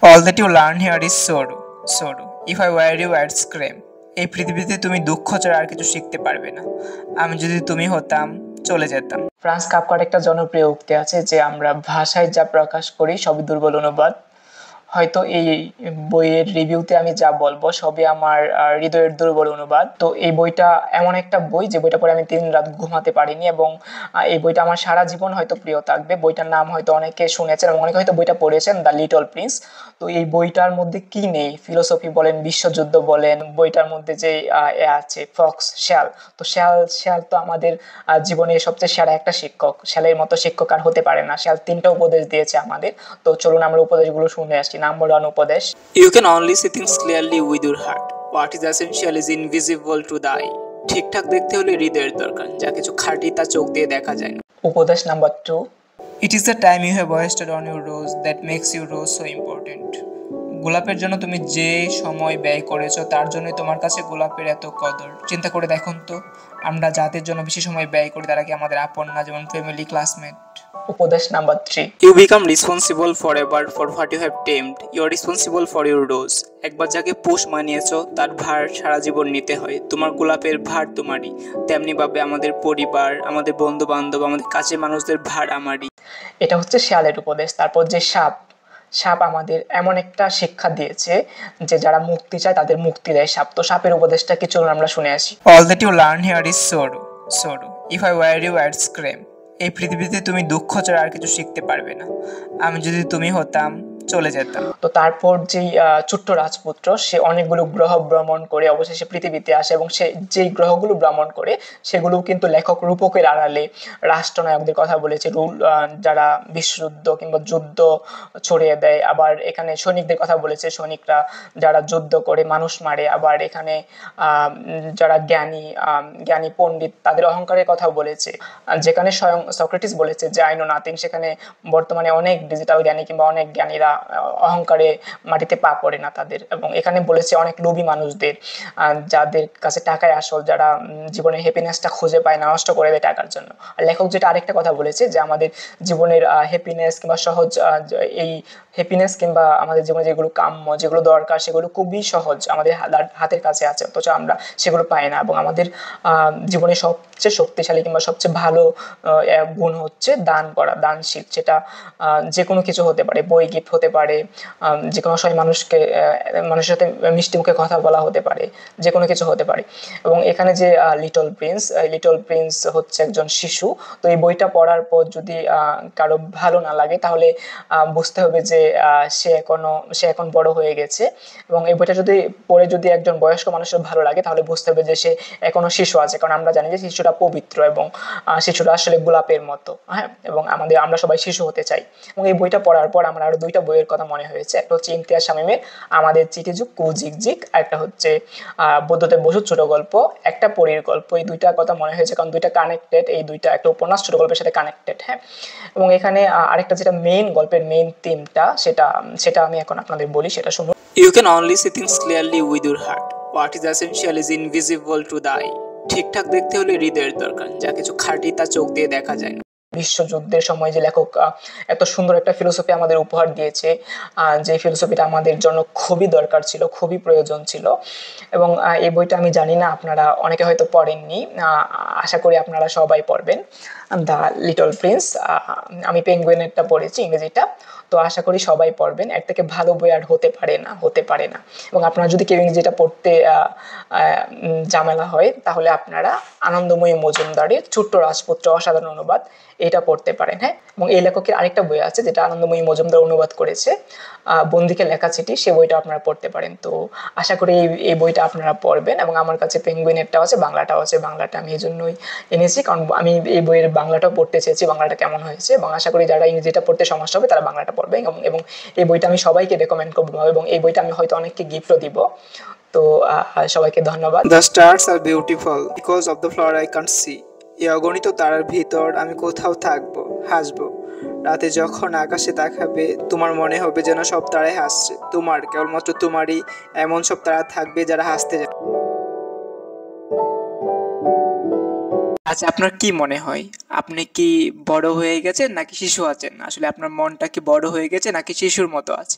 All that you learn here is sorrow, sorrow. If I were you, I'd scream. এই পৃথিবীতে তুমি দুঃখ ছাড়া আর কিছু শিখতে পারবে না। আমি যদি তুমি হতাম, চলে যেতাম। ফ্রান্স কাফকার একটা জনপ্রিয় উক্তি আছে যে আমরা ভাষায় যা প্রকাশ করি সবই দুর্বল অনুবাদ। হয়তো এই বইয়ের রিভিউতে আমি যা বলবো সবই আমার হৃদয়ের দুর্বল অনুবাদ। তো এই বইটা এমন একটা বই যে বইটা পড়ে আমি 3 রাত ঘুমাতে পারিনি, এবং এই বইটা আমার সারা জীবন হয়তো প্রিয় থাকবে। বইটার নাম হয়তো অনেকে শুনেছেন এবং অনেকে হয়তো বইটা পড়েছেন, দ্য লিটল প্রিন্স। তো এই বইটার মধ্যে কি নেই, ফিলোসফি বলেন, বিশ্বযুদ্ধ বলেন, বইটার মধ্যে যে আছে ফক্স, শ্যাল। তো শ্যাল তো আমাদের জীবনের সবচেয়ে সেরা একটা শিক্ষক। শ্যালের মতো শিক্ষক আর হতে পারে না। শ্যাল 3টা উপদেশ দিয়েছে আমাদের। তো চলুন আমরা উপদেশগুলো শুনে আসি। নাম্বার 1 উপদেশ: you can only see things clearly with your heart. What is essential is invisible to the eye. ঠিকঠাক দেখতে হলে হৃদয়ের দরকার, যা কিছু খাঁটি তা চোখ দিয়ে দেখা যায় না। উপদেশ number 2: it is the time you have wasted on your rose that makes your rose so important. গোলাপের জন্য তুমি যে সময় ব্যয় করেছো তার জন্যই তোমার কাছে গোলাপের এত কদর। চিন্তা করে দেখুন তো, আমরা যাদের জন্য বেশি সময় ব্যয় করি তারা কি আমাদের আপন না, যেমন ফ্যামিলি, ক্লাসমেট। উপদেশ number 3: you become responsible forever for what you have tamed. You are responsible for your rose. একবার যাকে পোষ মানিয়েছো তার ভার সারা জীবন নিতে হয়। তোমার গোলাপের ভার তোমারই, তেমনি ভাবে আমাদের পরিবার, আমাদের বন্ধু বান্ধব, আমাদের কাছের মানুষদের ভার আমারই। এটা হচ্ছে শিয়ালের উপদেশ। তারপর যে সাপ আমাদের এমন একটা শিক্ষা দিয়েছে যে যারা মুক্তি চায় তাদের মুক্তি দেয় সাপ। তো সাপের উপদেশটা কি, চলুন আমরা শুনে আসি। All that you learn here is sorrow, sorrow. If I were you, I'd scream. এই পৃথিবীতে তুমি দুঃখ ছাড়া আর কিছু শিখতে পারবে না। আমি যদি তুমি হতাম, চলে যেতাম। তো তারপর যেই ছোট্ট রাজপুত্র, সে অনেকগুলো গ্রহ ভ্রমণ করে অবশেষে পৃথিবীতে আসে, এবং সে যেই গ্রহগুলো ভ্রমণ করে সেগুলো কিন্তু লেখক রূপকের আড়ালে রাষ্ট্রনায়কদের কথা বলেছে, যারা বিশ্বযুদ্ধ কিংবা যুদ্ধ ছড়িয়ে দেয়। আবার এখানে সৈনিকদের কথা বলেছে, সৈনিকরা যারা যুদ্ধ করে মানুষ মারে। আবার এখানে যারা জ্ঞানী পণ্ডিত তাদের অহংকারের কথা বলেছে। যেখানে স্বয়ং সক্রেটিস বলেছে যে আই নো নাথিং, সেখানে বর্তমানে অনেক ডিজিটাল জ্ঞানী কিংবা অনেক জ্ঞানীরা অহংকারে মাটিতে পা পড়ে না তাদের। এবং এখানে বলেছে অনেক লোভী মানুষদের, যাদের কাছে টাকায় আসল, যারা জীবনের হ্যাপিনেসটা খুঁজে পায় না, নষ্ট করে দেয় টাকার জন্য। আর লেখক যেটা আরেকটা কথা বলেছে যে আমাদের জীবনের হ্যাপিনেস কিংবা সহজ এই হ্যাপিনেস কিংবা আমাদের জীবনে যেগুলো কাম্য, যেগুলো দরকার, সেগুলো খুবই সহজ, আমাদের হাতের কাছে আছে, অথচ আমরা সেগুলো পাই না। এবং আমাদের জীবনে সবচেয়ে শক্তিশালী কিংবা সবচেয়ে ভালো গুণ হচ্ছে দান করা, দানশীল। সেটা যে কোনো কিছু হতে পারে, বই গিফট হতে পারে, যে কোনো সময় মানুষের সাথে মিষ্টি মুখে কথা বলা হতে পারে, যে কোনো কিছু হতে পারে। এবং এখানে যে লিটল প্রিন্স হচ্ছে একজন শিশু। তো এই বইটা পড়ার পর যদি কারো ভালো না লাগে তাহলে বুঝতে হবে যে সে এখন বড় হয়ে গেছে। এবং এই বইটা যদি পড়ে যদি একজন বয়স্ক মানুষের ভালো লাগে তাহলে বুঝতে হবে যে সে এখনো শিশু আছে, কারণ আমরা জানি যে শিশুরা পবিত্র এবং শিশুরা আসলে গোলাপের মতো। হ্যাঁ, এবং আমরা সবাই শিশু হতে চাই। এবং এই বইটা পড়ার পর আমার আরো 2টা বইয়ের কথা মনে হয়েছে। একটা হচ্ছে ইমতিয়াজ শামীমের আমাদের চিঠি যুগ কুজিক, একটা হচ্ছে বুদ্ধদেব বসুর ছোট গল্প, একটা পরীর গল্প। এই 2টার কথা মনে হয়েছে কারণ 2টা কানেক্টেড। এই 2টা একটা উপন্যাস ছোট গল্পের সাথে কানেক্টেড। হ্যাঁ, এবং এখানে আরেকটা যেটা মেইন গল্পের মেইন থিমটা, সেটা আমি এখন আপনাদের বলি, সেটা শুনুন। You can only see things clearly with your heart. What is essential is invisible to the eye. ঠিকঠাক দেখতে হলে হৃদয়ের দরকার, যা কিছু খাঁটি তা চোখ দিয়ে দেখা যায় না। বিশ্বযুদ্ধের সময় যে লেখক এত সুন্দর একটা ফিলোসফি আমাদের উপহার দিয়েছে, যে ফিলোসফিটা আমাদের জন্য খুবই দরকার ছিল, খুবই প্রয়োজন ছিল। এবং এই বইটা আমি জানি না আপনারা অনেকে হয়তো পড়েননি, আশা করি আপনারা সবাই পড়বেন, দ্য লিটল প্রিন্স। আমি পেঙ্গুইনেরটা পড়েছি, ইংরেজিটা। তো আশা করি সবাই পড়বেন। এর থেকে ভালো বই আর হতে পারে না। এবং আপনারা যদি কেউ ইংরেজিটা পড়তে ঝামেলা হয় তাহলে আপনারা আনন্দময়ী মজুমদারের ছোট্ট রাজপুত্র, অসাধারণ অনুবাদ, এটা পড়তে পারেন। হ্যাঁ, এবং এই লেখকের আরেকটা বই আছে যেটা আনন্দময়ী মজুমদার অনুবাদ করেছে, বন্দিকে লেখা চিঠি, সে বইটা আপনারা পড়তে পারেন। তো আশা করি এই বইটা আপনারা পড়বেন। এবং আমার কাছে পেঙ্গুইনেরটাও আছে, বাংলাটাও আছে। বাংলাটা আমি এই জন্যই এনেছি কারণ আমি এই বইয়ের বাংলাটাও পড়তে চেয়েছি, বাংলাটা কেমন হয়েছে। এবং আশা করি যারা ইংরেজিটা পড়তে সমস্যা হবে তারা বাংলাটা পড়বে। এবং এই বইটা আমি সবাইকে রেকমেন্ড করবো, এবং এই বইটা আমি হয়তো অনেককে গিফটও দিব। তো সবাইকে ধন্যবাদ। The stars are beautiful because of the flower I can't see. এই অগণিত তারার ভিতর আমি কোথাও থাকবো, হাসবো। রাতে যখন আকাশে তাকাবে তোমার মনে হবে যেন সব তারাই হাসছে। কেবলমাত্র তোমারই এমন সব তারা থাকবে যারা হাসতে জানে। আচ্ছা, আপনার কি মনে হয়, আপনি কি বড় হয়ে গেছেন নাকি শিশু আছেন? আসলে আপনার মনটা কি বড় হয়ে গেছে নাকি শিশুর মতো আছে?